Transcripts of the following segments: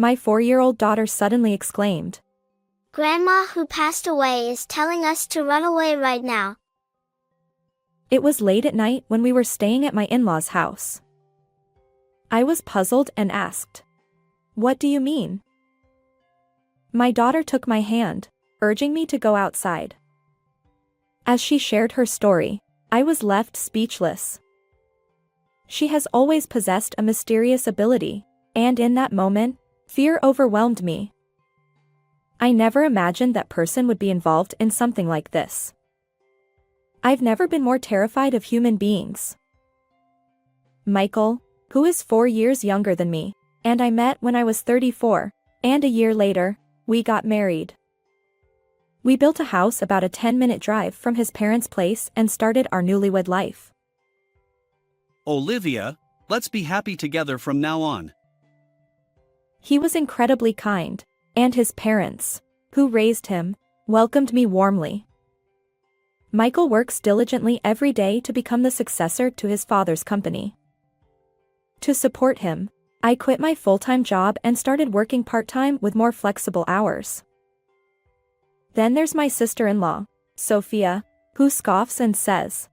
my 4-year-old daughter suddenly exclaimed. Grandma who passed away is telling us to run away right now. It was late at night when we were staying at my in-laws' house. I was puzzled and asked, "What do you mean?" My daughter took my hand, urging me to go outside. As she shared her story, I was left speechless. She has always possessed a mysterious ability, and in that moment, fear overwhelmed me. I never imagined that person would be involved in something like this. I've never been more terrified of human beings. Michael, who is 4 years younger than me, and I met when I was 34, and a year later, we got married. We built a house about a 10-minute drive from his parents' place and started our newlywed life. Olivia, let's be happy together from now on. He was incredibly kind, and his parents, who raised him, welcomed me warmly. Michael works diligently every day to become the successor to his father's company. To support him, I quit my full-time job and started working part-time with more flexible hours. Then there's my sister-in-law, Sophia, who scoffs and says,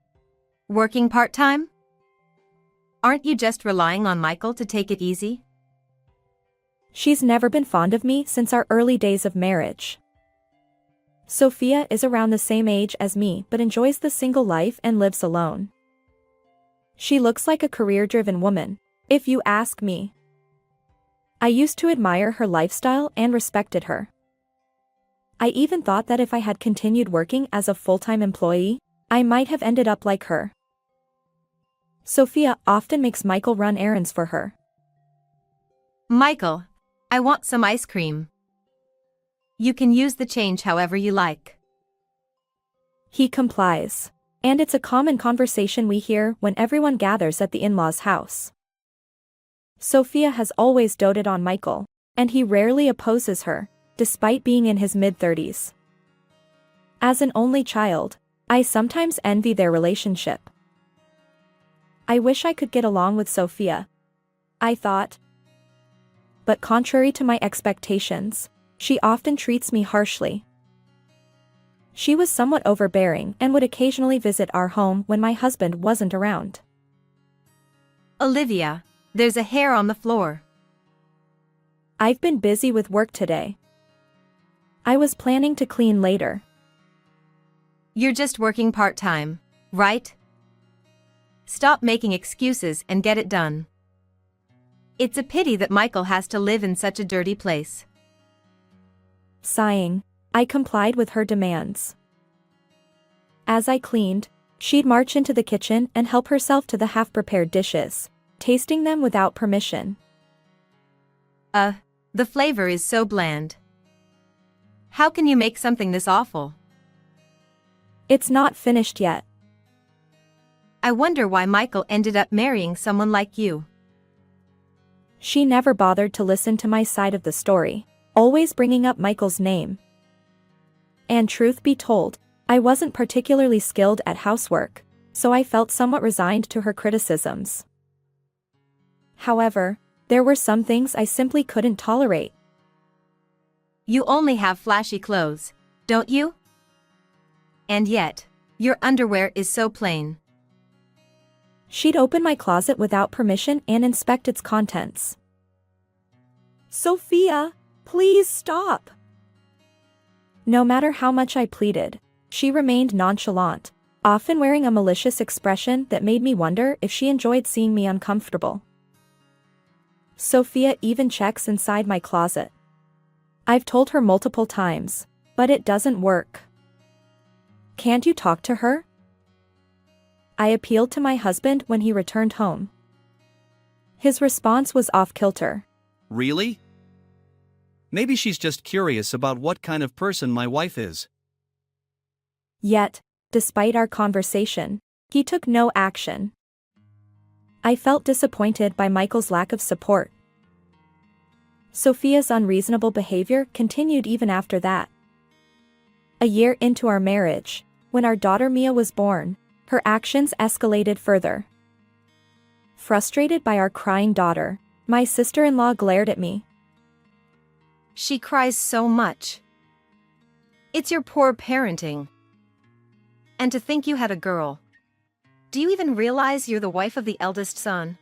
"Working part-time? Aren't you just relying on Michael to take it easy?" She's never been fond of me since our early days of marriage. Sophia is around the same age as me but enjoys the single life and lives alone. She looks like a career-driven woman, if you ask me. I used to admire her lifestyle and respected her. I even thought that if I had continued working as a full-time employee, I might have ended up like her. Sophia often makes Michael run errands for her. "Michael, I want some ice cream. You can use the change however you like." He complies, and it's a common conversation we hear when everyone gathers at the in-laws' house. Sophia has always doted on Michael, and he rarely opposes her, despite being in his mid-30s. As an only child, I sometimes envy their relationship. I wish I could get along with Sophia, I thought. But contrary to my expectations, she often treats me harshly. She was somewhat overbearing and would occasionally visit our home when my husband wasn't around. "Olivia, there's a hair on the floor." I've been busy with work today. I was planning to clean later. "You're just working part-time, right? Stop making excuses and get it done. It's a pity that Michael has to live in such a dirty place." Sighing, I complied with her demands. As I cleaned, she'd march into the kitchen and help herself to the half-prepared dishes, tasting them without permission. The flavor is so bland. How can you make something this awful?" It's not finished yet. "I wonder why Michael ended up marrying someone like you." She never bothered to listen to my side of the story, always bringing up Michael's name. And truth be told, I wasn't particularly skilled at housework, so I felt somewhat resigned to her criticisms. However, there were some things I simply couldn't tolerate. "You only have flashy clothes, don't you? And yet, your underwear is so plain." She'd open my closet without permission and inspect its contents. "Sophia, please stop." No matter how much I pleaded, she remained nonchalant, often wearing a malicious expression that made me wonder if she enjoyed seeing me uncomfortable. Sophia even checks inside my closet. I've told her multiple times, but it doesn't work. "Can't you talk to her?" I appealed to my husband when he returned home. His response was off-kilter. Really? Maybe she's just curious about what kind of person my wife is. Yet, despite our conversation, he took no action. I felt disappointed by Michael's lack of support. Sophia's unreasonable behavior continued even after that. A year into our marriage, when our daughter Mia was born, her actions escalated further. Frustrated by our crying daughter, my sister-in-law glared at me. She cries so much. It's your poor parenting. And to think you had a girl. Do you even realize you're the wife of the eldest son?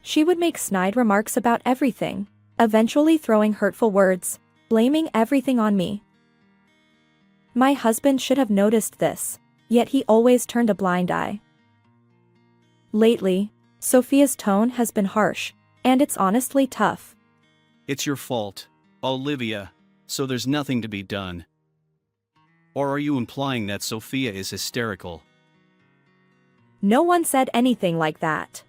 She would make snide remarks about everything, eventually throwing hurtful words, blaming everything on me. My husband should have noticed this, yet he always turned a blind eye. Lately, Sophia's tone has been harsh, and it's honestly tough. It's your fault, Olivia, so there's nothing to be done. Or are you implying that Sophia is hysterical? No one said anything like that.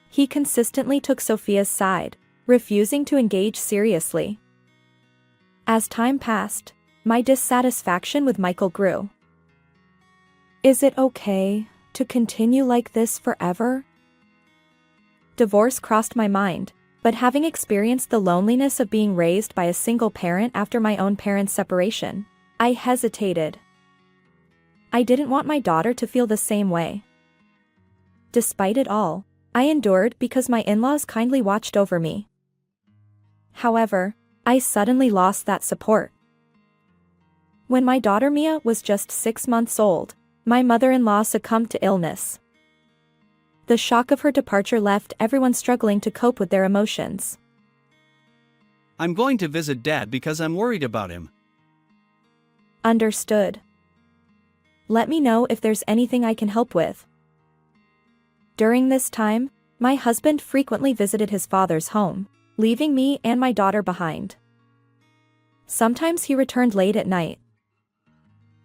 He consistently took Sophia's side, refusing to engage seriously. As time passed, my dissatisfaction with Michael grew. Is it okay to continue like this forever? Divorce crossed my mind, but having experienced the loneliness of being raised by a single parent after my own parents' separation, I hesitated. I didn't want my daughter to feel the same way. Despite it all, I endured because my in-laws kindly watched over me. However, I suddenly lost that support. When my daughter Mia was just 6 months old, my mother-in-law succumbed to illness. The shock of her departure left everyone struggling to cope with their emotions. I'm going to visit Dad because I'm worried about him. Understood. Let me know if there's anything I can help with. During this time, my husband frequently visited his father's home, leaving me and my daughter behind. Sometimes he returned late at night.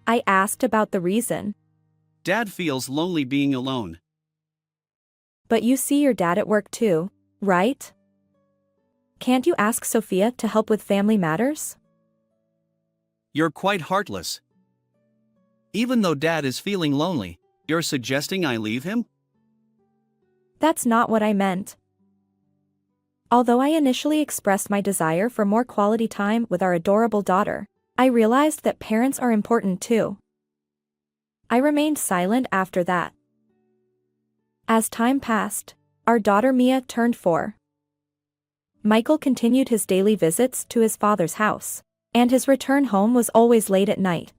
I asked about the reason. Dad feels lonely being alone. But you see your dad at work too, right? Can't you ask Sophia to help with family matters? You're quite heartless. Even though Dad is feeling lonely, you're suggesting I leave him? That's not what I meant. Although I initially expressed my desire for more quality time with our adorable daughter, I realized that parents are important too. I remained silent after that. As time passed, our daughter Mia turned 4. Michael continued his daily visits to his father's house, and his return home was always late at night.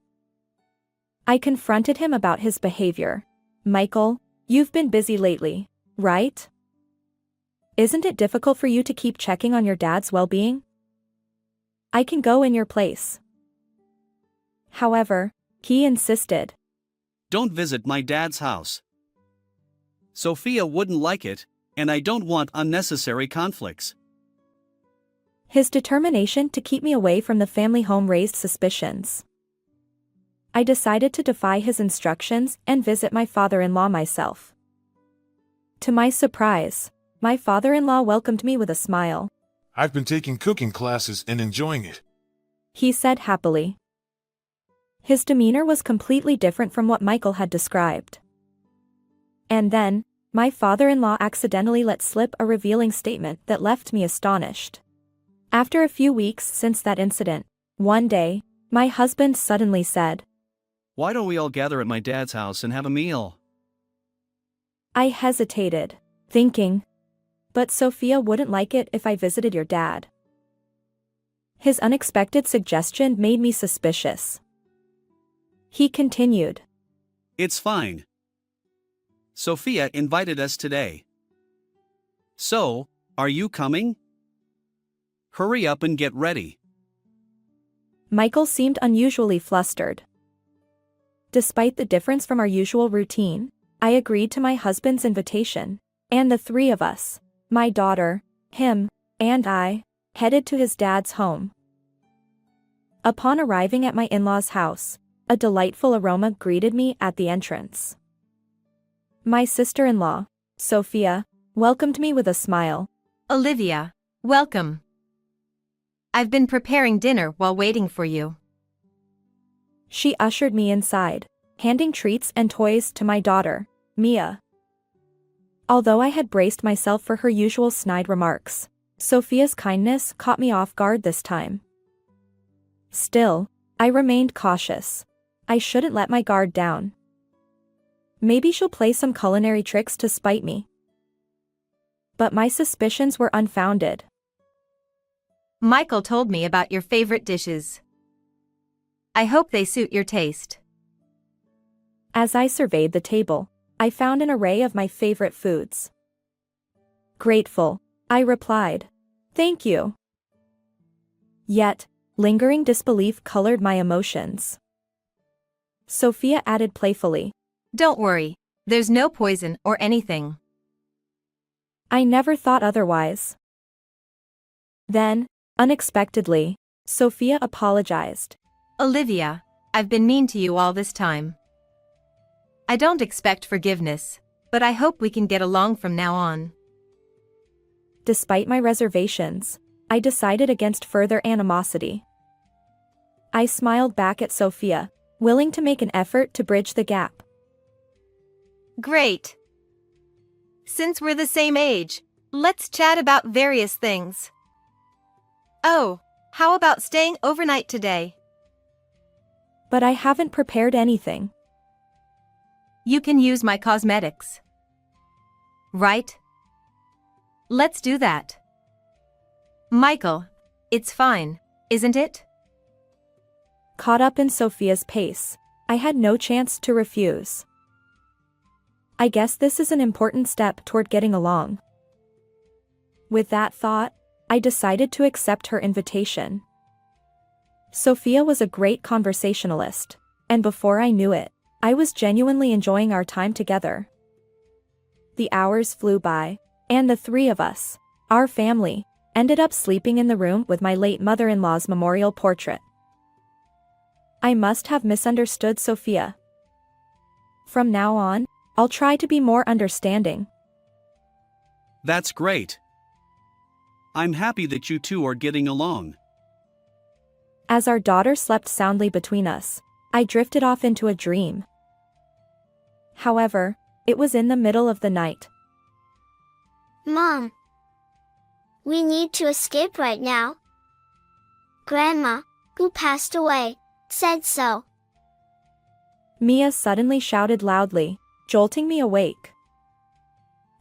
I confronted him about his behavior. Michael, you've been busy lately, right? Isn't it difficult for you to keep checking on your dad's well-being? I can go in your place. However, he insisted. Don't visit my dad's house. Sophia wouldn't like it, and I don't want unnecessary conflicts. His determination to keep me away from the family home raised suspicions. I decided to defy his instructions and visit my father-in-law myself. To my surprise, my father-in-law welcomed me with a smile. I've been taking cooking classes and enjoying it, He said happily. His demeanor was completely different from what Michael had described. And then, my father-in-law accidentally let slip a revealing statement that left me astonished. After a few weeks since that incident, one day, my husband suddenly said, Why don't we all gather at my dad's house and have a meal? I hesitated, thinking, but Sophia wouldn't like it if I visited your dad. His unexpected suggestion made me suspicious. He continued. It's fine. Sophia invited us today. So, are you coming? Hurry up and get ready. Michael seemed unusually flustered. Despite the difference from our usual routine, I agreed to my husband's invitation, and the 3 of us, my daughter, him, and I, headed to his dad's home. Upon arriving at my in-laws' house, a delightful aroma greeted me at the entrance. My sister-in-law, Sophia, welcomed me with a smile. Olivia, welcome. I've been preparing dinner while waiting for you. She ushered me inside, handing treats and toys to my daughter, Mia. Although I had braced myself for her usual snide remarks, Sophia's kindness caught me off guard this time. Still, I remained cautious. I shouldn't let my guard down. Maybe she'll play some culinary tricks to spite me. But my suspicions were unfounded. Michael told me about your favorite dishes. I hope they suit your taste. As I surveyed the table, I found an array of my favorite foods. Grateful, I replied. Thank you. Yet, lingering disbelief colored my emotions. Sophia added playfully. Don't worry, there's no poison or anything. I never thought otherwise. Then, unexpectedly, Sophia apologized. Olivia, I've been mean to you all this time. I don't expect forgiveness, but I hope we can get along from now on. Despite my reservations, I decided against further animosity. I smiled back at Sophia, willing to make an effort to bridge the gap. Great. Since we're the same age, let's chat about various things. Oh, how about staying overnight today? But I haven't prepared anything. You can use my cosmetics. Right? Let's do that. Michael, it's fine, isn't it? Caught up in Sophia's pace, I had no chance to refuse. I guess this is an important step toward getting along. With that thought, I decided to accept her invitation. Sophia was a great conversationalist, and before I knew it, I was genuinely enjoying our time together. The hours flew by, and the three of us, our family, ended up sleeping in the room with my late mother-in-law's memorial portrait. I must have misunderstood Sophia. From now on, I'll try to be more understanding. That's great. I'm happy that you two are getting along. As our daughter slept soundly between us, I drifted off into a dream. However, it was in the middle of the night. Mom, we need to escape right now. Grandma, who passed away, said so. Mia suddenly shouted loudly, jolting me awake.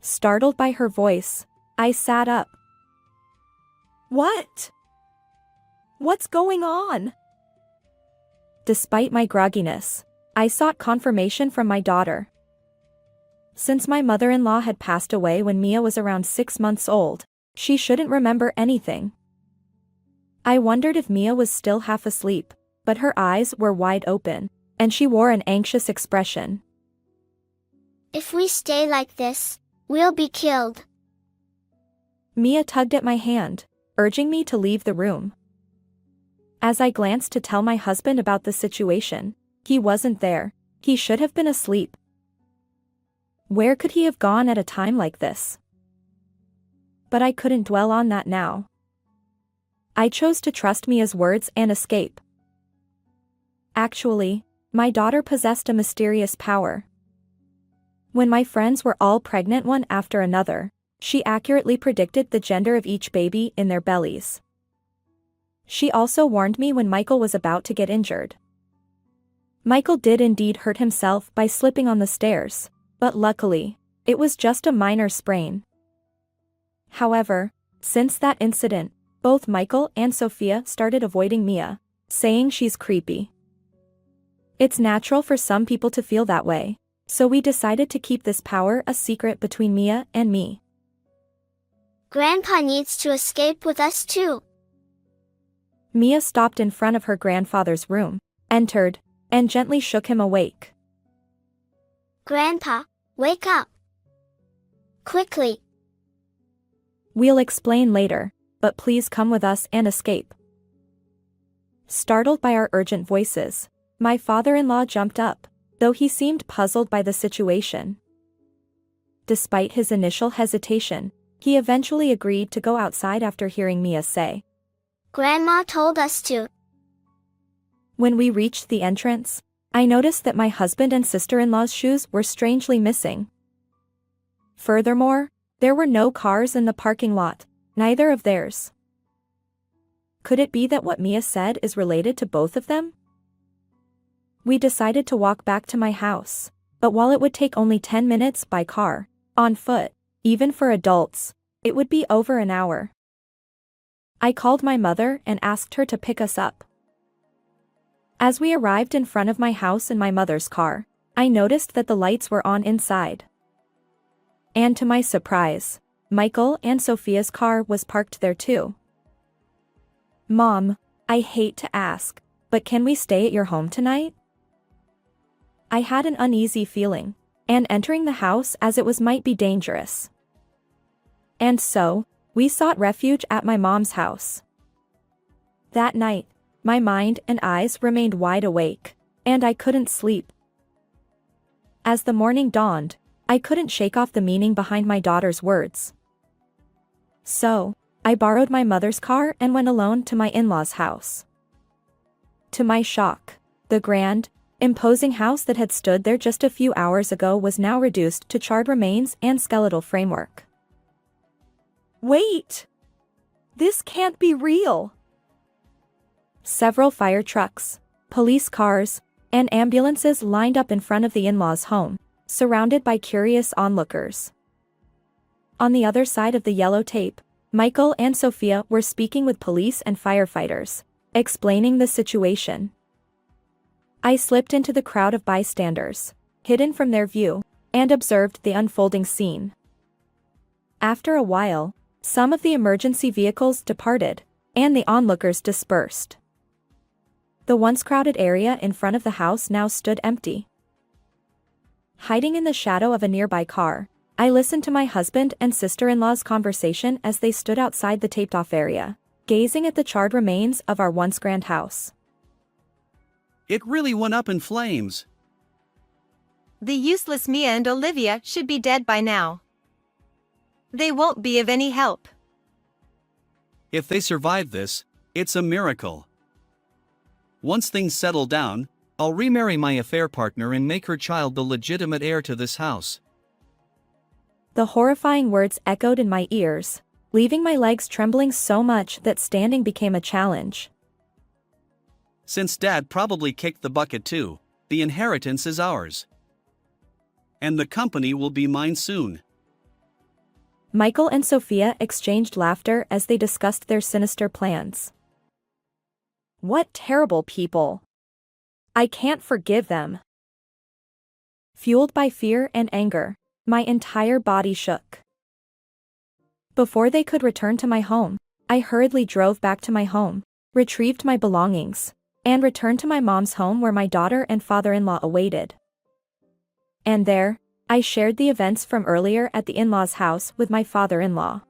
Startled by her voice, I sat up. What? What's going on? Despite my grogginess, I sought confirmation from my daughter. Since my mother-in-law had passed away when Mia was around 6 months old, she shouldn't remember anything. I wondered if Mia was still half asleep, but her eyes were wide open, and she wore an anxious expression. If we stay like this, we'll be killed. Mia tugged at my hand, urging me to leave the room. As I glanced to tell my husband about the situation, he wasn't there. He should have been asleep. Where could he have gone at a time like this? But I couldn't dwell on that now. I chose to trust Mia's words and escape. Actually, my daughter possessed a mysterious power. When my friends were all pregnant one after another, she accurately predicted the gender of each baby in their bellies. She also warned me when Michael was about to get injured. Michael did indeed hurt himself by slipping on the stairs, but luckily, it was just a minor sprain. However, since that incident, both Michael and Sophia started avoiding Mia, saying she's creepy. It's natural for some people to feel that way, so we decided to keep this power a secret between Mia and me. Grandpa needs to escape with us too. Mia stopped in front of her grandfather's room, entered, and gently shook him awake. Grandpa, wake up. Quickly. We'll explain later, but please come with us and escape. Startled by our urgent voices, my father-in-law jumped up, though he seemed puzzled by the situation. Despite his initial hesitation, he eventually agreed to go outside after hearing Mia say, Grandma told us to. When we reached the entrance, I noticed that my husband and sister-in-law's shoes were strangely missing. Furthermore, there were no cars in the parking lot, neither of theirs. Could it be that what Mia said is related to both of them? We decided to walk back to my house, but while it would take only 10 minutes by car, on foot, even for adults, it would be over an hour. I called my mother and asked her to pick us up. As we arrived in front of my house in my mother's car, I noticed that the lights were on inside. And to my surprise, Michael and Sophia's car was parked there too. Mom, I hate to ask, but can we stay at your home tonight? I had an uneasy feeling, and entering the house as it was might be dangerous. And so, we sought refuge at my mom's house. That night, my mind and eyes remained wide awake, and I couldn't sleep. As the morning dawned, I couldn't shake off the meaning behind my daughter's words. So, I borrowed my mother's car and went alone to my in-laws' house. To my shock, the grand, imposing house that had stood there just a few hours ago was now reduced to charred remains and skeletal framework. Wait! This can't be real! Several fire trucks, police cars, and ambulances lined up in front of the in-laws' home, surrounded by curious onlookers. On the other side of the yellow tape, Michael and Sophia were speaking with police and firefighters, explaining the situation. I slipped into the crowd of bystanders, hidden from their view, and observed the unfolding scene. After a while, some of the emergency vehicles departed, and the onlookers dispersed. The once crowded area in front of the house now stood empty. Hiding in the shadow of a nearby car, I listened to my husband and sister-in-law's conversation as they stood outside the taped-off area, gazing at the charred remains of our once grand house. It really went up in flames. The useless Mia and Olivia should be dead by now. They won't be of any help. If they survive this, it's a miracle. Once things settle down, I'll remarry my affair partner and make her child the legitimate heir to this house. The horrifying words echoed in my ears, leaving my legs trembling so much that standing became a challenge. Since Dad probably kicked the bucket too, the inheritance is ours. And the company will be mine soon. Michael and Sophia exchanged laughter as they discussed their sinister plans. What terrible people! I can't forgive them. Fueled by fear and anger, my entire body shook. Before they could return to my home, I hurriedly drove back to my home, retrieved my belongings, and returned to my mom's home where my daughter and father-in-law awaited. And there, I shared the events from earlier at the in-laws' house with my father-in-law.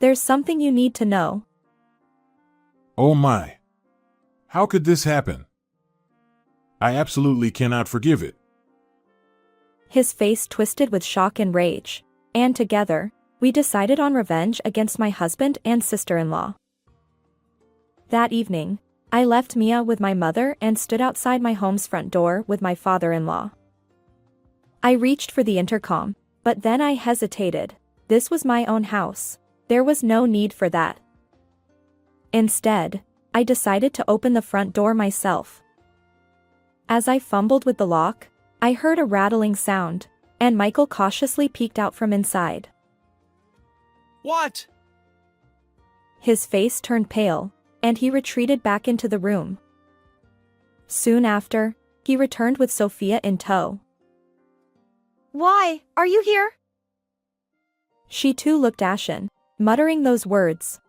There's something you need to know. Oh my. How could this happen? I absolutely cannot forgive it. His face twisted with shock and rage, and together, we decided on revenge against my husband and sister-in-law. That evening, I left Mia with my mother and stood outside my home's front door with my father-in-law. I reached for the intercom, but then I hesitated. This was my own house. There was no need for that. Instead, I decided to open the front door myself. As I fumbled with the lock, I heard a rattling sound, and Michael cautiously peeked out from inside. What? His face turned pale, and he retreated back into the room. Soon after, he returned with Sophia in tow. Why, are you here? She too looked ashen, muttering those words.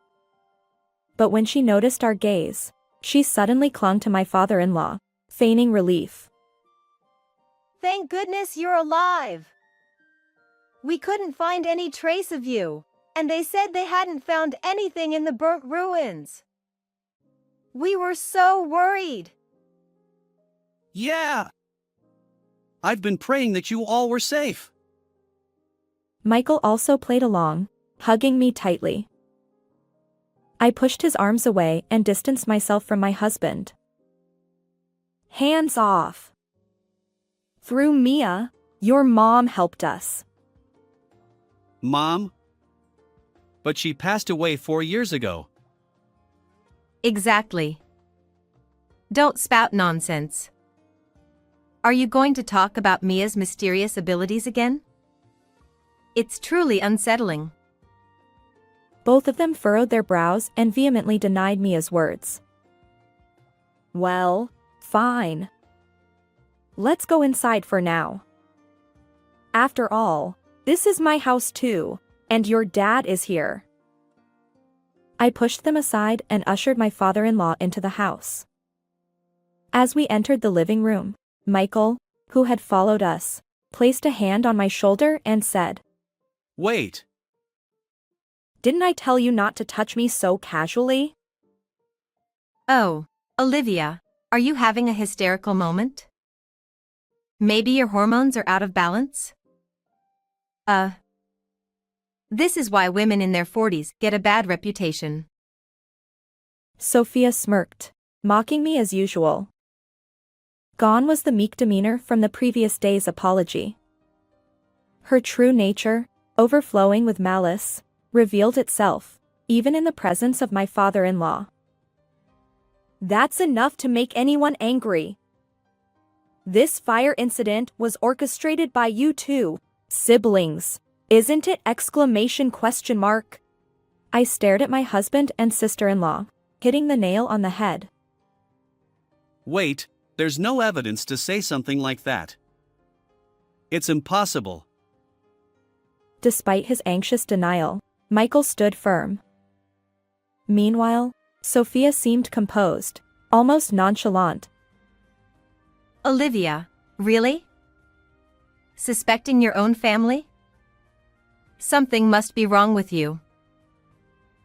But when she noticed our gaze, she suddenly clung to my father-in-law, feigning relief. Thank goodness you're alive. We couldn't find any trace of you, and they said they hadn't found anything in the burnt ruins. We were so worried. Yeah. I've been praying that you all were safe. Michael also played along, hugging me tightly. I pushed his arms away and distanced myself from my husband. Hands off. Through Mia, your mom helped us. Mom? But she passed away 4 years ago. Exactly. Don't spout nonsense. Are you going to talk about Mia's mysterious abilities again? It's truly unsettling. Both of them furrowed their brows and vehemently denied Mia's words. Well, fine. Let's go inside for now. After all, this is my house too, and your dad is here. I pushed them aside and ushered my father-in-law into the house. As we entered the living room, Michael, who had followed us, placed a hand on my shoulder and said, Wait. Didn't I tell you not to touch me so casually? Oh, Olivia, are you having a hysterical moment? Maybe your hormones are out of balance? This is why women in their 40s get a bad reputation. Sophia smirked, mocking me as usual. Gone was the meek demeanor from the previous day's apology. Her true nature, overflowing with malice, revealed itself, even in the presence of my father-in-law. That's enough to make anyone angry. This fire incident was orchestrated by you two, siblings, isn't it? I stared at my husband and sister-in-law, hitting the nail on the head. Wait, there's no evidence to say something like that. It's impossible. Despite his anxious denial, Michael stood firm. Meanwhile, Sophia seemed composed, almost nonchalant. Olivia, really? Suspecting your own family? Something must be wrong with you.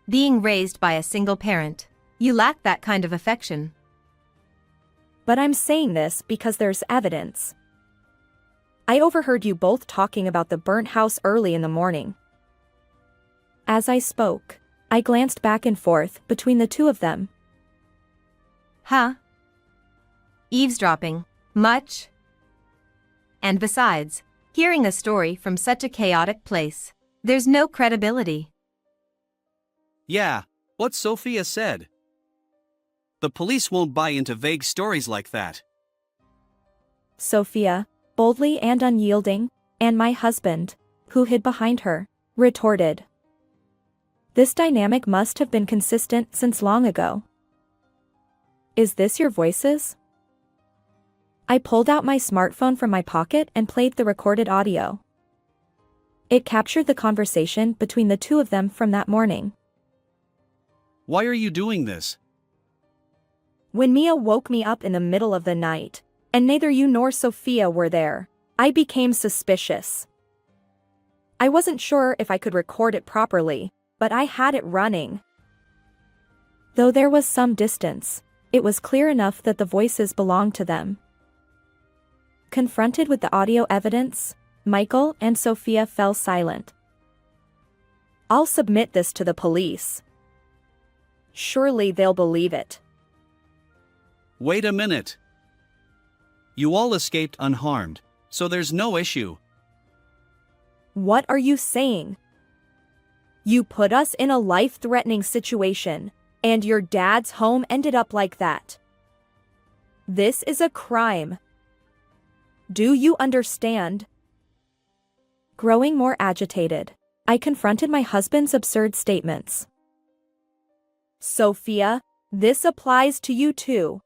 Being raised by a single parent, you lack that kind of affection. But I'm saying this because there's evidence. I overheard you both talking about the burnt house early in the morning. As I spoke, I glanced back and forth between the two of them. Huh? Eavesdropping, much? And besides, hearing a story from such a chaotic place, there's no credibility. Yeah, what Sophia said. The police won't buy into vague stories like that. Sophia, boldly and unyielding, and my husband, who hid behind her, retorted. This dynamic must have been consistent since long ago. Is this your voices? I pulled out my smartphone from my pocket and played the recorded audio. It captured the conversation between the two of them from that morning. Why are you doing this? When Mia woke me up in the middle of the night, and neither you nor Sophia were there, I became suspicious. I wasn't sure if I could record it properly, but I had it running. Though there was some distance, it was clear enough that the voices belonged to them. Confronted with the audio evidence, Michael and Sophia fell silent. I'll submit this to the police. Surely they'll believe it. Wait a minute. You all escaped unharmed, so there's no issue. What are you saying? You put us in a life-threatening situation, and your dad's home ended up like that. This is a crime. Do you understand? Growing more agitated, I confronted my husband's absurd statements. Sophia, this applies to you too.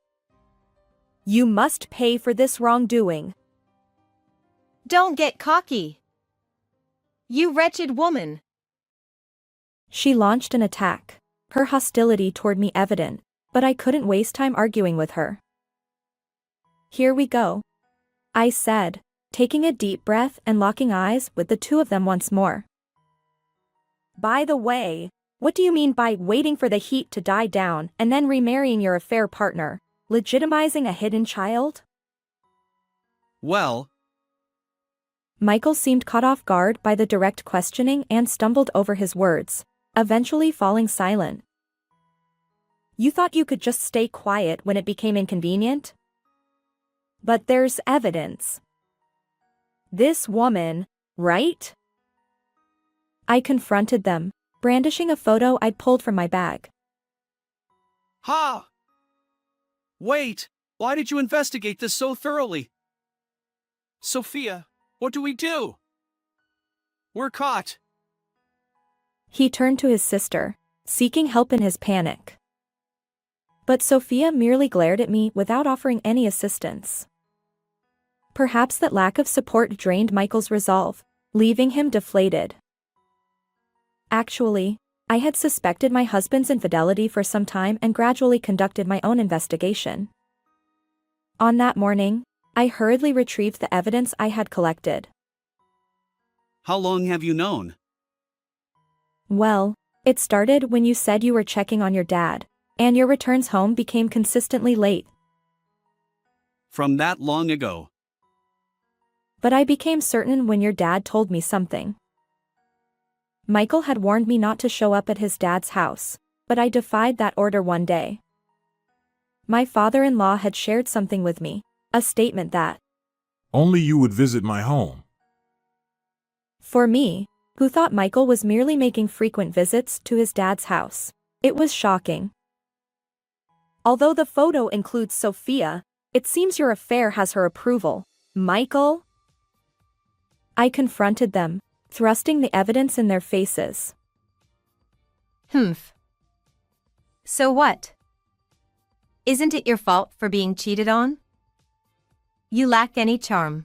You must pay for this wrongdoing. Don't get cocky. You wretched woman. She launched an attack, her hostility toward me evident, but I couldn't waste time arguing with her. Here we go, I said, taking a deep breath and locking eyes with the two of them once more. By the way, what do you mean by waiting for the heat to die down and then remarrying your affair partner, legitimizing a hidden child? Well, Michael seemed caught off guard by the direct questioning and stumbled over his words, eventually falling silent. You thought you could just stay quiet when it became inconvenient? But there's evidence. This woman, right? I confronted them, brandishing a photo I'd pulled from my bag. Ha! Wait, why did you investigate this so thoroughly? Sophia, what do we do? We're caught. He turned to his sister, seeking help in his panic. But Sophia merely glared at me without offering any assistance. Perhaps that lack of support drained Michael's resolve, leaving him deflated. Actually, I had suspected my husband's infidelity for some time and gradually conducted my own investigation. On that morning, I hurriedly retrieved the evidence I had collected. How long have you known? Well, it started when you said you were checking on your dad, and your returns home became consistently late. From that long ago. But I became certain when your dad told me something. Michael had warned me not to show up at his dad's house, but I defied that order one day. My father-in-law had shared something with me, a statement that, Only you would visit my home. for me, who thought Michael was merely making frequent visits to his dad's house, it was shocking. Although the photo includes Sophia, it seems your affair has her approval, Michael? I confronted them, thrusting the evidence in their faces. Humph. So what? Isn't it your fault for being cheated on? You lack any charm.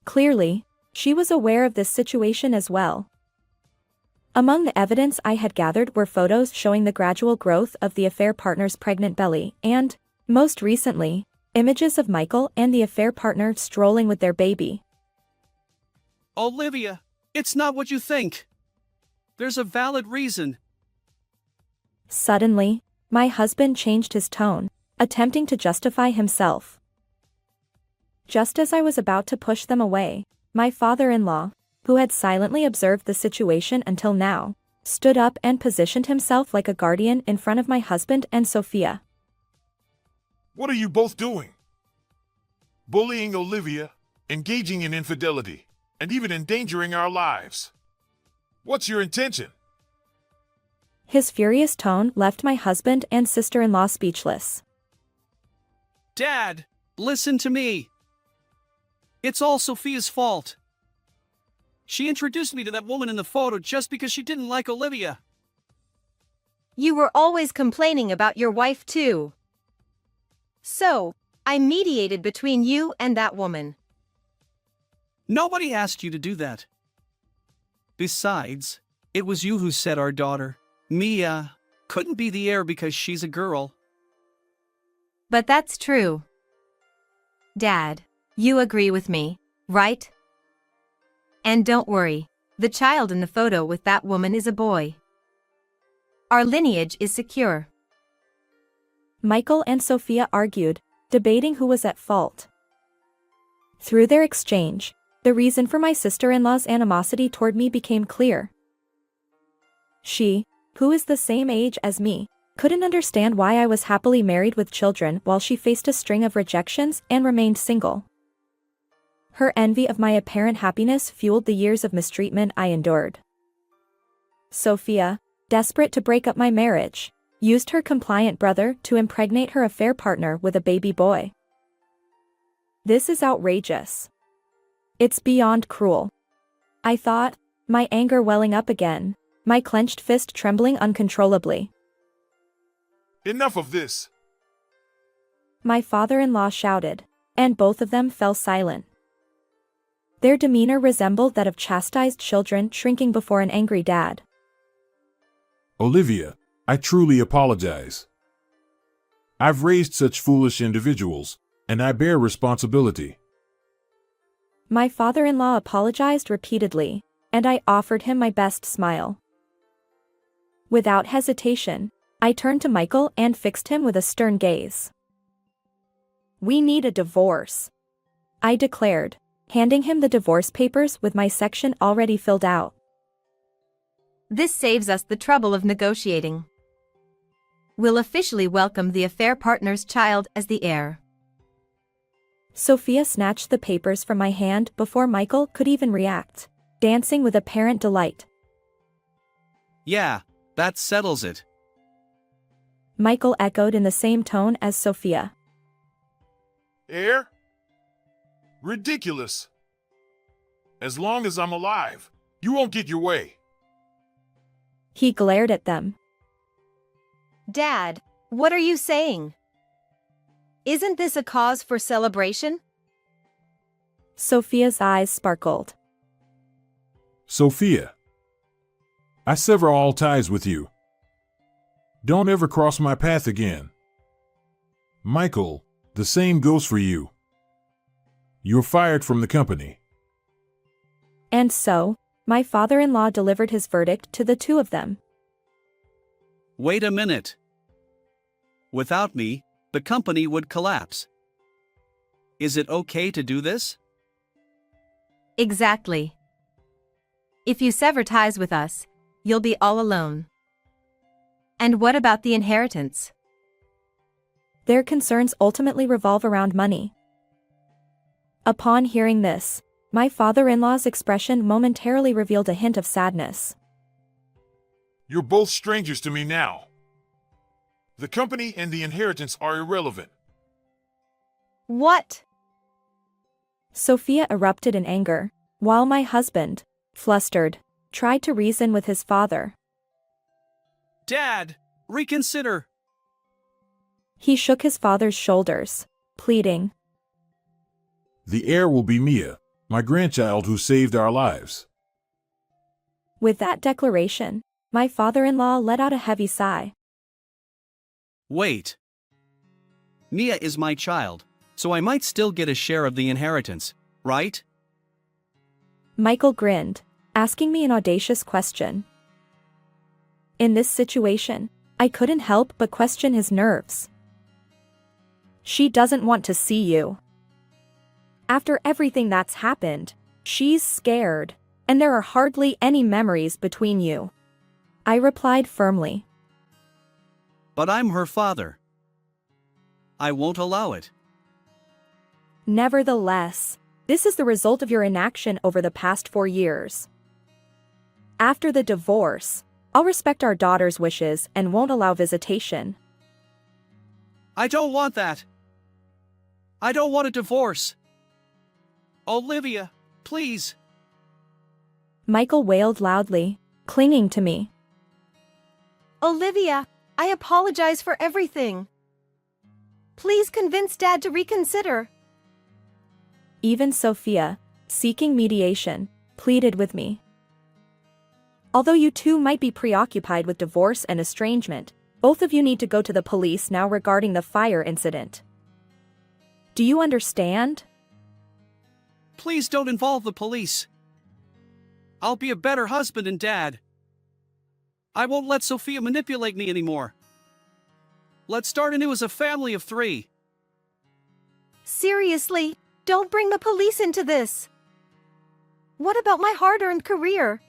Clearly, she was aware of this situation as well. Among the evidence I had gathered were photos showing the gradual growth of the affair partner's pregnant belly and, most recently, images of Michael and the affair partner strolling with their baby. Olivia, it's not what you think. There's a valid reason. Suddenly, my husband changed his tone, attempting to justify himself. Just as I was about to push them away, my father-in-law, who had silently observed the situation until now, stood up and positioned himself like a guardian in front of my husband and Sophia. What are you both doing? Bullying Olivia, engaging in infidelity, and even endangering our lives. What's your intention? His furious tone left my husband and sister-in-law speechless. Dad, listen to me. It's all Sophia's fault. She introduced me to that woman in the photo just because she didn't like Olivia. You were always complaining about your wife too. So, I mediated between you and that woman. Nobody asked you to do that. Besides, it was you who said our daughter, Mia, couldn't be the heir because she's a girl. But that's true. Dad, you agree with me, right? And don't worry, the child in the photo with that woman is a boy. Our lineage is secure. Michael and Sophia argued, debating who was at fault. Through their exchange, the reason for my sister-in-law's animosity toward me became clear. She, who is the same age as me, couldn't understand why I was happily married with children while she faced a string of rejections and remained single. Her envy of my apparent happiness fueled the years of mistreatment I endured. Sophia, desperate to break up my marriage, used her compliant brother to impregnate her affair partner with a baby boy. This is outrageous. It's beyond cruel. I thought, my anger welling up again, my clenched fist trembling uncontrollably. Enough of this. My father-in-law shouted, and both of them fell silent. Their demeanor resembled that of chastised children shrinking before an angry dad. Olivia, I truly apologize. I've raised such foolish individuals, and I bear responsibility. My father-in-law apologized repeatedly, and I offered him my best smile. Without hesitation, I turned to Michael and fixed him with a stern gaze. We need a divorce, I declared, handing him the divorce papers with my section already filled out. This saves us the trouble of negotiating. We'll officially welcome the affair partner's child as the heir. Sophia snatched the papers from my hand before Michael could even react, dancing with apparent delight. Yeah, that settles it. Michael echoed in the same tone as Sophia. Heir? Ridiculous. As long as I'm alive, you won't get your way. He glared at them. Dad, what are you saying? Isn't this a cause for celebration? Sophia's eyes sparkled. Sophia, I sever all ties with you. Don't ever cross my path again. Michael, the same goes for you. You're fired from the company. And so, my father-in-law delivered his verdict to the two of them. Wait a minute. Without me, the company would collapse. Is it okay to do this? Exactly. If you sever ties with us, you'll be all alone. And what about the inheritance? Their concerns ultimately revolve around money. Upon hearing this, my father-in-law's expression momentarily revealed a hint of sadness. You're both strangers to me now. The company and the inheritance are irrelevant. What? Sophia erupted in anger, while my husband, flustered, tried to reason with his father. Dad, reconsider. He shook his father's shoulders, pleading. The heir will be Mia, my grandchild who saved our lives. With that declaration, my father-in-law let out a heavy sigh. Wait. Mia is my child, so I might still get a share of the inheritance, right? Michael grinned, asking me an audacious question. In this situation, I couldn't help but question his nerves. She doesn't want to see you. After everything that's happened, she's scared, and there are hardly any memories between you. I replied firmly. But I'm her father. I won't allow it. Nevertheless, this is the result of your inaction over the past 4 years. After the divorce, I'll respect our daughter's wishes and won't allow visitation. I don't want that. I don't want a divorce. Olivia, please. Michael wailed loudly, clinging to me. Olivia, I apologize for everything. Please convince Dad to reconsider. Even Sophia, seeking mediation, pleaded with me. Although you two might be preoccupied with divorce and estrangement, both of you need to go to the police now regarding the fire incident. Do you understand? Please don't involve the police. I'll be a better husband and dad. I won't let Sophia manipulate me anymore. Let's start anew as a family of 3. Seriously, don't bring the police into this. What about my hard-earned career?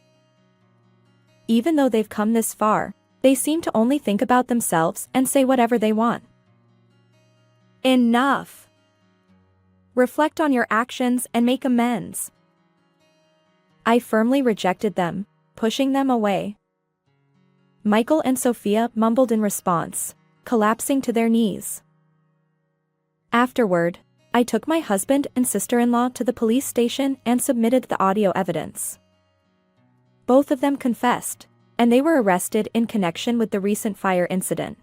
Even though they've come this far, they seem to only think about themselves and say whatever they want. Enough! Reflect on your actions and make amends. I firmly rejected them, pushing them away. Michael and Sophia mumbled in response, collapsing to their knees. Afterward, I took my husband and sister-in-law to the police station and submitted the audio evidence. Both of them confessed, and they were arrested in connection with the recent fire incident.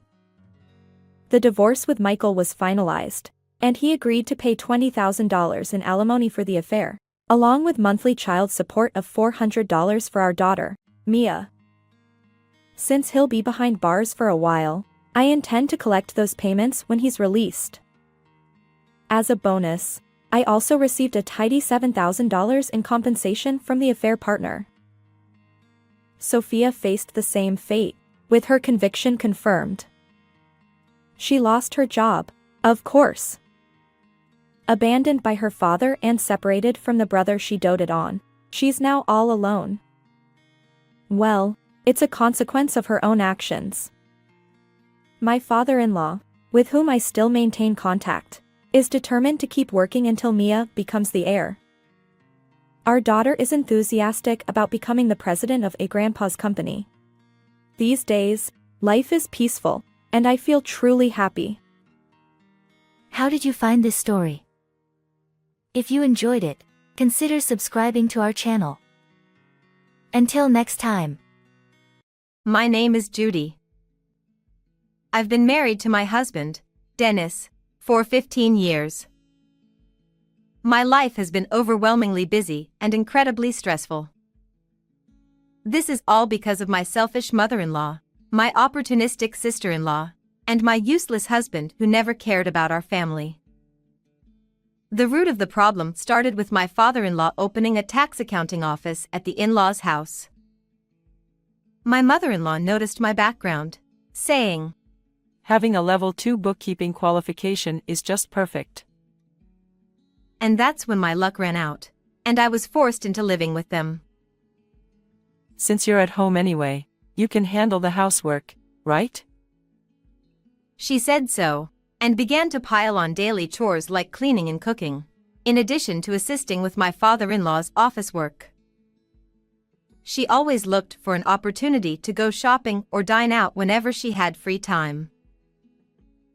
The divorce with Michael was finalized, and he agreed to pay $20,000 in alimony for the affair, along with monthly child support of $400 for our daughter, Mia. Since he'll be behind bars for a while, I intend to collect those payments when he's released. As a bonus, I also received a tidy $7,000 in compensation from the affair partner. Sophia faced the same fate, with her conviction confirmed. She lost her job, of course. Abandoned by her father and separated from the brother she doted on, she's now all alone. Well, it's a consequence of her own actions. My father-in-law, with whom I still maintain contact, is determined to keep working until Mia becomes the heir. Our daughter is enthusiastic about becoming the president of a grandpa's company. These days, life is peaceful, and I feel truly happy. How did you find this story? If you enjoyed it, consider subscribing to our channel. Until next time. My name is Judy. I've been married to my husband, Dennis, for 15 years. My life has been overwhelmingly busy and incredibly stressful. This is all because of my selfish mother-in-law, my opportunistic sister-in-law, and my useless husband who never cared about our family. The root of the problem started with my father-in-law opening a tax accounting office at the in-laws' house. My mother-in-law noticed my background, saying, "Having a level 2 bookkeeping qualification is just perfect." And that's when my luck ran out, and I was forced into living with them. "Since you're at home anyway, you can handle the housework, right?" She said so, and began to pile on daily chores like cleaning and cooking, in addition to assisting with my father-in-law's office work. She always looked for an opportunity to go shopping or dine out whenever she had free time.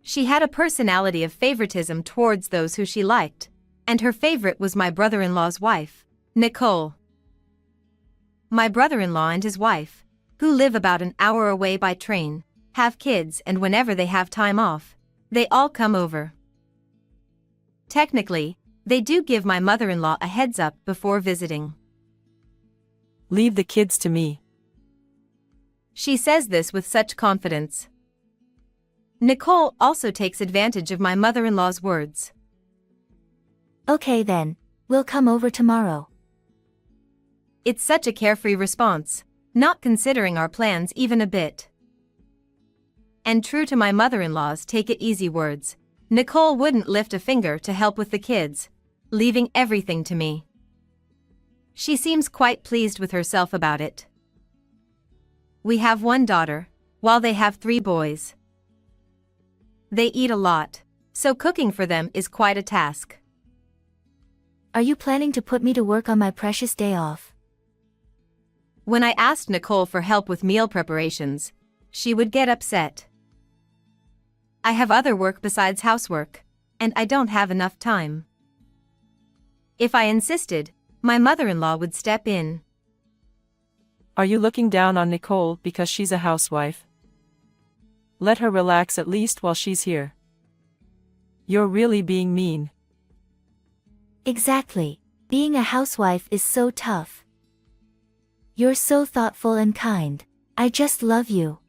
She had a personality of favoritism towards those who she liked, and her favorite was my brother-in-law's wife, Nicole. My brother-in-law and his wife, who live about an hour away by train, have kids, and whenever they have time off, they all come over. Technically, they do give my mother-in-law a heads up before visiting. "Leave the kids to me." She says this with such confidence. Nicole also takes advantage of my mother-in-law's words. Okay then, we'll come over tomorrow. It's such a carefree response, not considering our plans even a bit. And true to my mother-in-law's take-it-easy words, Nicole wouldn't lift a finger to help with the kids, leaving everything to me. She seems quite pleased with herself about it. We have one daughter, while they have 3 boys. They eat a lot, so cooking for them is quite a task. Are you planning to put me to work on my precious day off? When I asked Nicole for help with meal preparations, she would get upset. I have other work besides housework, and I don't have enough time. If I insisted, my mother-in-law would step in. "Are you looking down on Nicole because she's a housewife? Let her relax at least while she's here. You're really being mean." Exactly. Being a housewife is so tough. You're so thoughtful and kind. I just love you.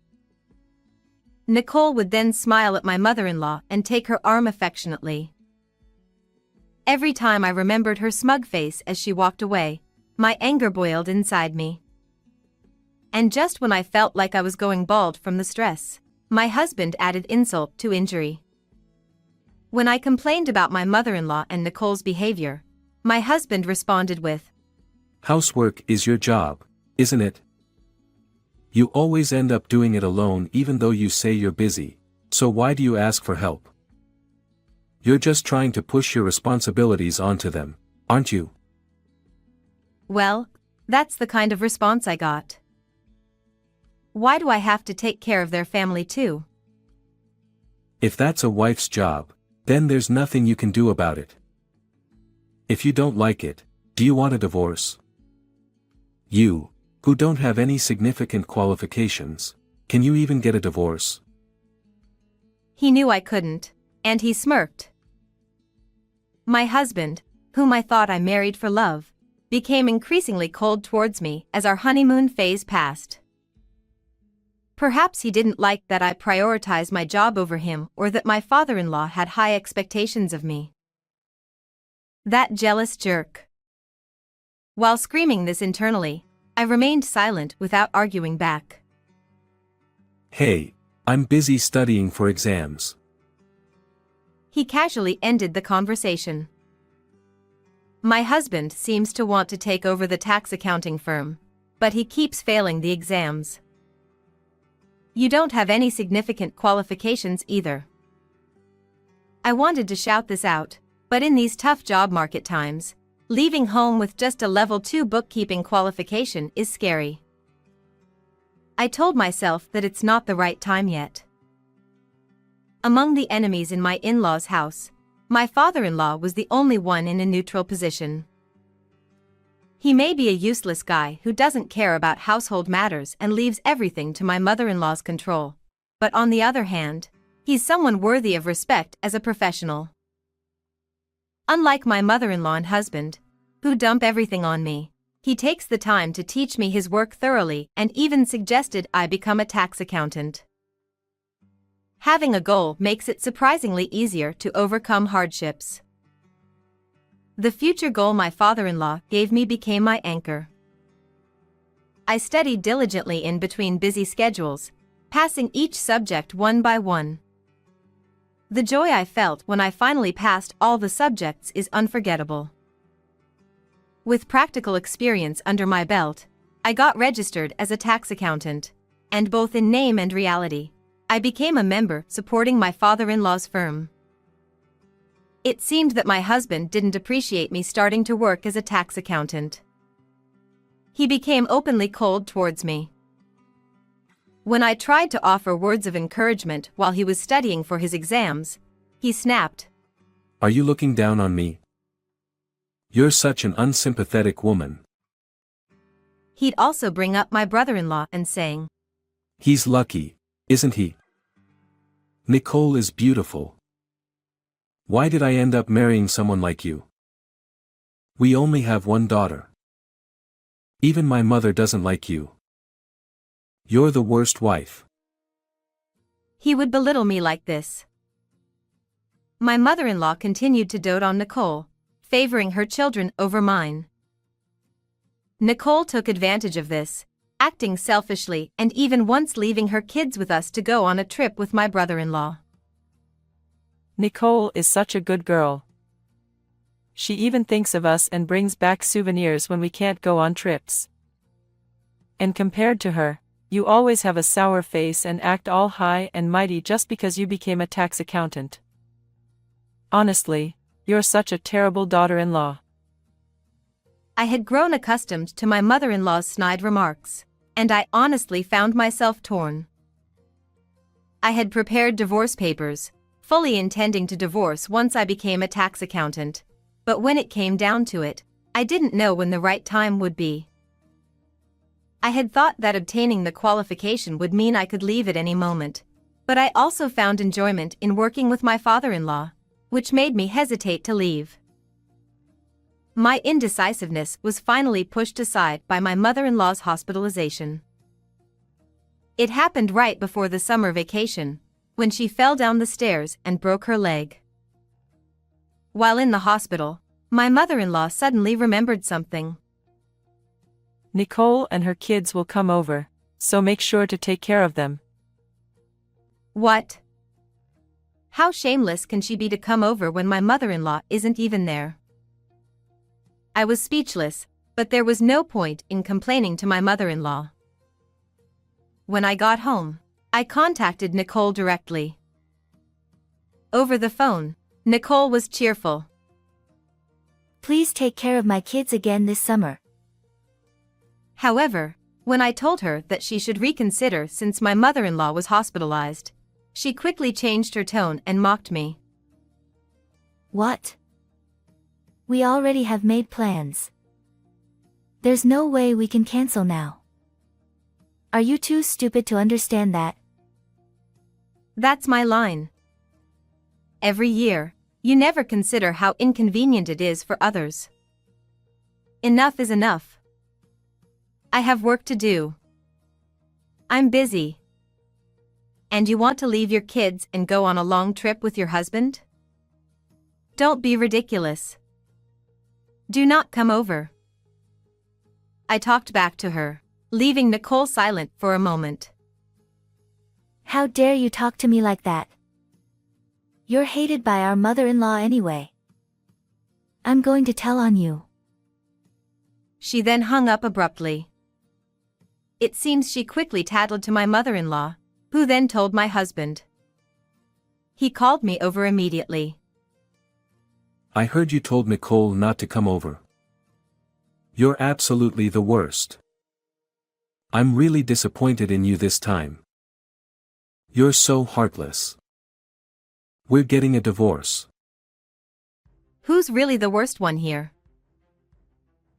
Nicole would then smile at my mother-in-law and take her arm affectionately. Every time I remembered her smug face as she walked away, my anger boiled inside me. And just when I felt like I was going bald from the stress, my husband added insult to injury. When I complained about my mother-in-law and Nicole's behavior, my husband responded with, "Housework is your job, isn't it? You always end up doing it alone even though you say you're busy, so why do you ask for help? You're just trying to push your responsibilities onto them, aren't you?" Well, that's the kind of response I got. Why do I have to take care of their family too? If that's a wife's job, then there's nothing you can do about it. If you don't like it, do you want a divorce? You, who don't have any significant qualifications, can you even get a divorce? He knew I couldn't, and he smirked. My husband, whom I thought I married for love, became increasingly cold towards me as our honeymoon phase passed. Perhaps he didn't like that I prioritized my job over him, or that my father-in-law had high expectations of me. That jealous jerk. While screaming this internally, I remained silent without arguing back. "Hey, I'm busy studying for exams." He casually ended the conversation. My husband seems to want to take over the tax accounting firm, but he keeps failing the exams. You don't have any significant qualifications either. I wanted to shout this out, but in these tough job market times, leaving home with just a level 2 bookkeeping qualification is scary. I told myself that it's not the right time yet. Among the enemies in my in-laws' house, my father-in-law was the only one in a neutral position. He may be a useless guy who doesn't care about household matters and leaves everything to my mother-in-law's control. But on the other hand, he's someone worthy of respect as a professional. Unlike my mother-in-law and husband, who dump everything on me, he takes the time to teach me his work thoroughly and even suggested I become a tax accountant. Having a goal makes it surprisingly easier to overcome hardships. The future goal my father-in-law gave me became my anchor. I studied diligently in between busy schedules, passing each subject one by one. The joy I felt when I finally passed all the subjects is unforgettable. With practical experience under my belt, I got registered as a tax accountant, and both in name and reality, I became a member supporting my father-in-law's firm. It seemed that my husband didn't appreciate me starting to work as a tax accountant. He became openly cold towards me. When I tried to offer words of encouragement while he was studying for his exams, he snapped. Are you looking down on me? You're such an unsympathetic woman. He'd also bring up my brother-in-law and saying, He's lucky, isn't he? Nicole is beautiful. Why did I end up marrying someone like you? We only have one daughter. Even my mother doesn't like you. You're the worst wife. He would belittle me like this. My mother-in-law continued to dote on Nicole, favoring her children over mine. Nicole took advantage of this, acting selfishly and even once leaving her kids with us to go on a trip with my brother-in-law. Nicole is such a good girl. She even thinks of us and brings back souvenirs when we can't go on trips. And compared to her, you always have a sour face and act all high and mighty just because you became a tax accountant. Honestly, you're such a terrible daughter-in-law. I had grown accustomed to my mother-in-law's snide remarks, and I honestly found myself torn. I had prepared divorce papers, fully intending to divorce once I became a tax accountant, but when it came down to it, I didn't know when the right time would be. I had thought that obtaining the qualification would mean I could leave at any moment, but I also found enjoyment in working with my father-in-law, which made me hesitate to leave. My indecisiveness was finally pushed aside by my mother-in-law's hospitalization. It happened right before the summer vacation, when she fell down the stairs and broke her leg. While in the hospital, my mother-in-law suddenly remembered something. Nicole and her kids will come over, so make sure to take care of them. What? How shameless can she be to come over when my mother-in-law isn't even there? I was speechless, but there was no point in complaining to my mother-in-law. When I got home, I contacted Nicole directly. Over the phone, Nicole was cheerful. Please take care of my kids again this summer. However, when I told her that she should reconsider since my mother-in-law was hospitalized, she quickly changed her tone and mocked me. What? We already have made plans. There's no way we can cancel now. Are you too stupid to understand that? That's my line. Every year, you never consider how inconvenient it is for others. Enough is enough. I have work to do. I'm busy. And you want to leave your kids and go on a long trip with your husband? Don't be ridiculous. Do not come over. I talked back to her, leaving Nicole silent for a moment. How dare you talk to me like that? You're hated by our mother-in-law anyway. I'm going to tell on you. She then hung up abruptly. It seems she quickly tattled to my mother-in-law, who then told my husband. He called me over immediately. I heard you told Nicole not to come over. You're absolutely the worst. I'm really disappointed in you this time. You're so heartless. We're getting a divorce. Who's really the worst one here?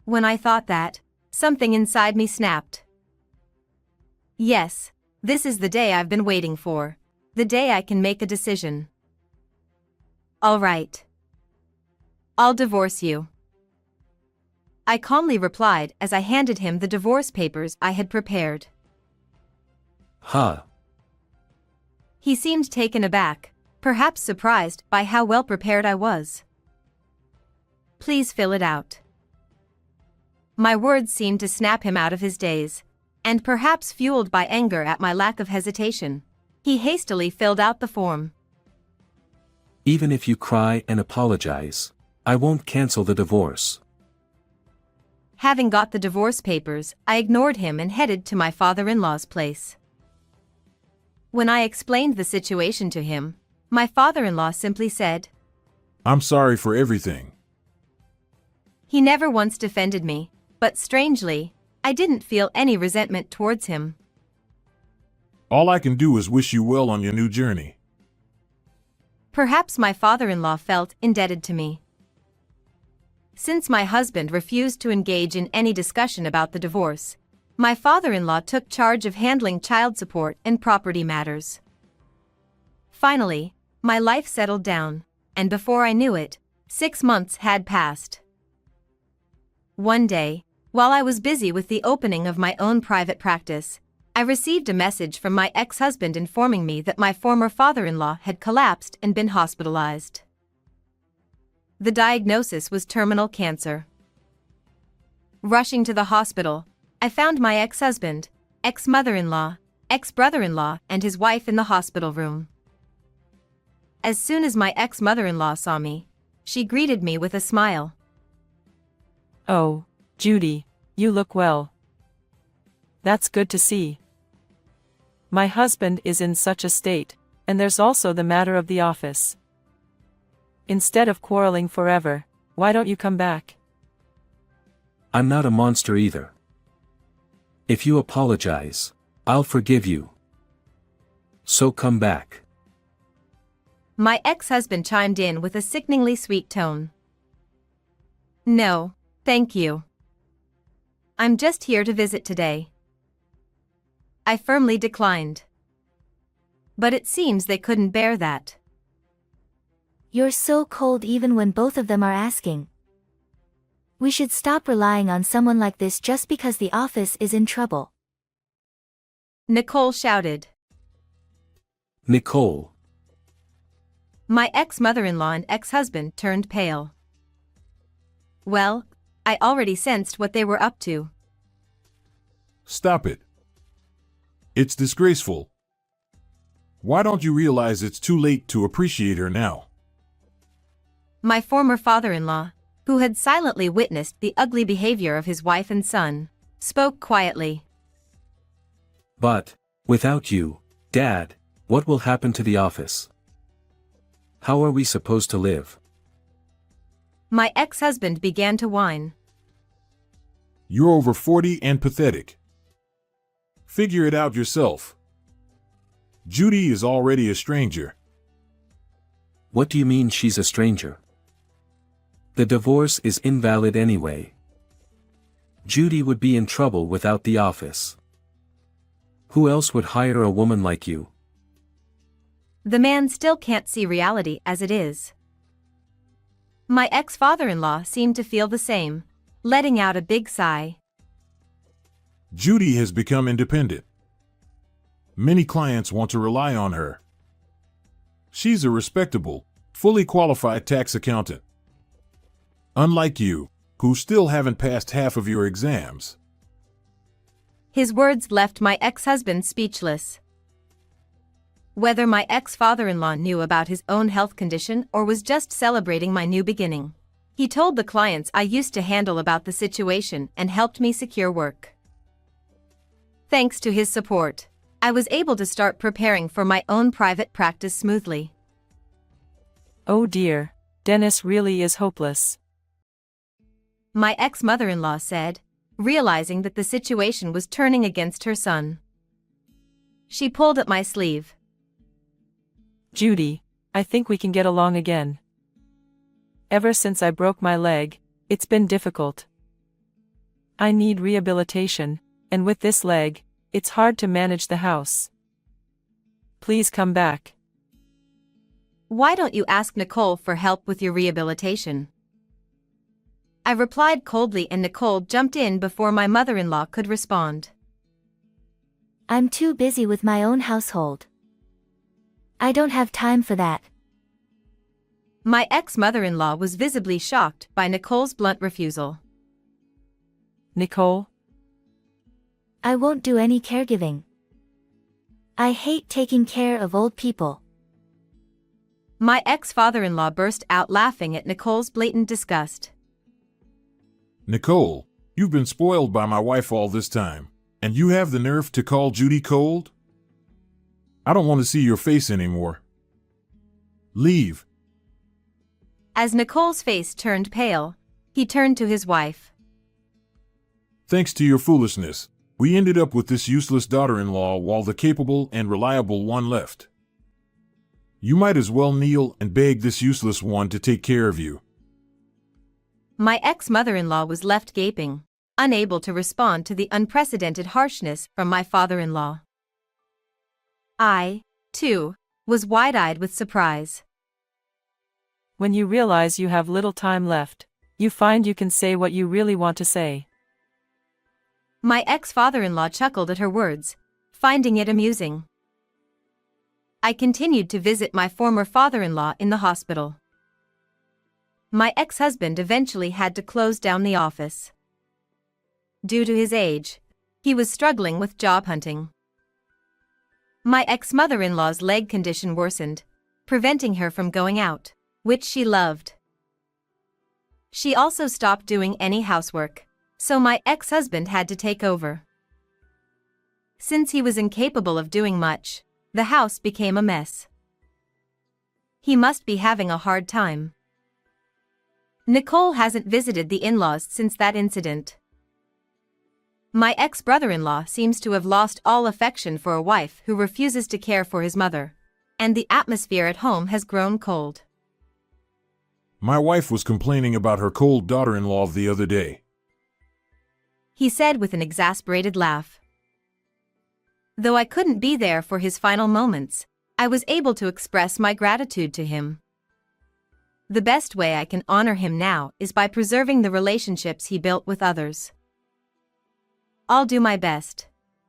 When I thought that, something inside me snapped. Yes, this is the day I've been waiting for. The day I can make a decision. All right. I'll divorce you. I calmly replied as I handed him the divorce papers I had prepared. Huh. He seemed taken aback, perhaps surprised by how well prepared I was. Please fill it out. My words seemed to snap him out of his daze, and perhaps fueled by anger at my lack of hesitation, he hastily filled out the form. Even if you cry and apologize, I won't cancel the divorce. Having got the divorce papers, I ignored him and headed to my father-in-law's place. When I explained the situation to him, my father-in-law simply said, I'm sorry for everything. He never once defended me, but strangely, I didn't feel any resentment towards him. All I can do is wish you well on your new journey. Perhaps my father-in-law felt indebted to me. Since my husband refused to engage in any discussion about the divorce, my father-in-law took charge of handling child support and property matters. Finally, my life settled down, and before I knew it, 6 months had passed. One day, while I was busy with the opening of my own private practice, I received a message from my ex-husband informing me that my former father-in-law had collapsed and been hospitalized. The diagnosis was terminal cancer. Rushing to the hospital, I found my ex-husband, ex-mother-in-law, ex-brother-in-law, and his wife in the hospital room. As soon as my ex-mother-in-law saw me, she greeted me with a smile. Oh, Judy, you look well. That's good to see. My husband is in such a state, and there's also the matter of the office. Instead of quarreling forever, why don't you come back? I'm not a monster either. If you apologize, I'll forgive you. So come back. My ex-husband chimed in with a sickeningly sweet tone. No, thank you. I'm just here to visit today. I firmly declined. But it seems they couldn't bear that. You're so cold even when both of them are asking. We should stop relying on someone like this just because the office is in trouble. Nicole shouted. Nicole. My ex-mother-in-law and ex-husband turned pale. Well, I already sensed what they were up to. Stop it. It's disgraceful. Why don't you realize it's too late to appreciate her now? My former father-in-law, who had silently witnessed the ugly behavior of his wife and son, spoke quietly. But, without you, Dad, what will happen to the office? How are we supposed to live? My ex-husband began to whine. You're over 40 and pathetic. Figure it out yourself. Judy is already a stranger. What do you mean she's a stranger? The divorce is invalid anyway. Judy would be in trouble without the office. Who else would hire a woman like you? The man still can't see reality as it is. My ex-father-in-law seemed to feel the same, letting out a big sigh. Judy has become independent. Many clients want to rely on her. She's a respectable, fully qualified tax accountant. Unlike you, who still haven't passed half of your exams. His words left my ex-husband speechless. Whether my ex-father-in-law knew about his own health condition or was just celebrating my new beginning, he told the clients I used to handle about the situation and helped me secure work. Thanks to his support, I was able to start preparing for my own private practice smoothly. Oh dear, Dennis really is hopeless. My ex-mother-in-law said, realizing that the situation was turning against her son. She pulled at my sleeve. Judy, I think we can get along again. Ever since I broke my leg, it's been difficult. I need rehabilitation, and with this leg, it's hard to manage the house. Please come back. Why don't you ask Nicole for help with your rehabilitation? I replied coldly, and Nicole jumped in before my mother-in-law could respond. I'm too busy with my own household. I don't have time for that. My ex-mother-in-law was visibly shocked by Nicole's blunt refusal. Nicole? I won't do any caregiving. I hate taking care of old people. My ex-father-in-law burst out laughing at Nicole's blatant disgust. Nicole, you've been spoiled by my wife all this time, and you have the nerve to call Judy cold? I don't want to see your face anymore. Leave. As Nicole's face turned pale, he turned to his wife. Thanks to your foolishness, we ended up with this useless daughter-in-law while the capable and reliable one left. You might as well kneel and beg this useless one to take care of you. My ex-mother-in-law was left gaping, unable to respond to the unprecedented harshness from my father-in-law. I, too, was wide-eyed with surprise. When you realize you have little time left, you find you can say what you really want to say. My ex-father-in-law chuckled at her words, finding it amusing. I continued to visit my former father-in-law in the hospital. My ex-husband eventually had to close down the office. Due to his age, he was struggling with job hunting. My ex-mother-in-law's leg condition worsened, preventing her from going out, which she loved. She also stopped doing any housework, so my ex-husband had to take over. Since he was incapable of doing much, the house became a mess. He must be having a hard time. Nicole hasn't visited the in-laws since that incident. My ex-brother-in-law seems to have lost all affection for a wife who refuses to care for his mother, and the atmosphere at home has grown cold. My wife was complaining about her cold daughter-in-law the other day. He said with an exasperated laugh. Though I couldn't be there for his final moments, I was able to express my gratitude to him. The best way I can honor him now is by preserving the relationships he built with others. I'll do my best.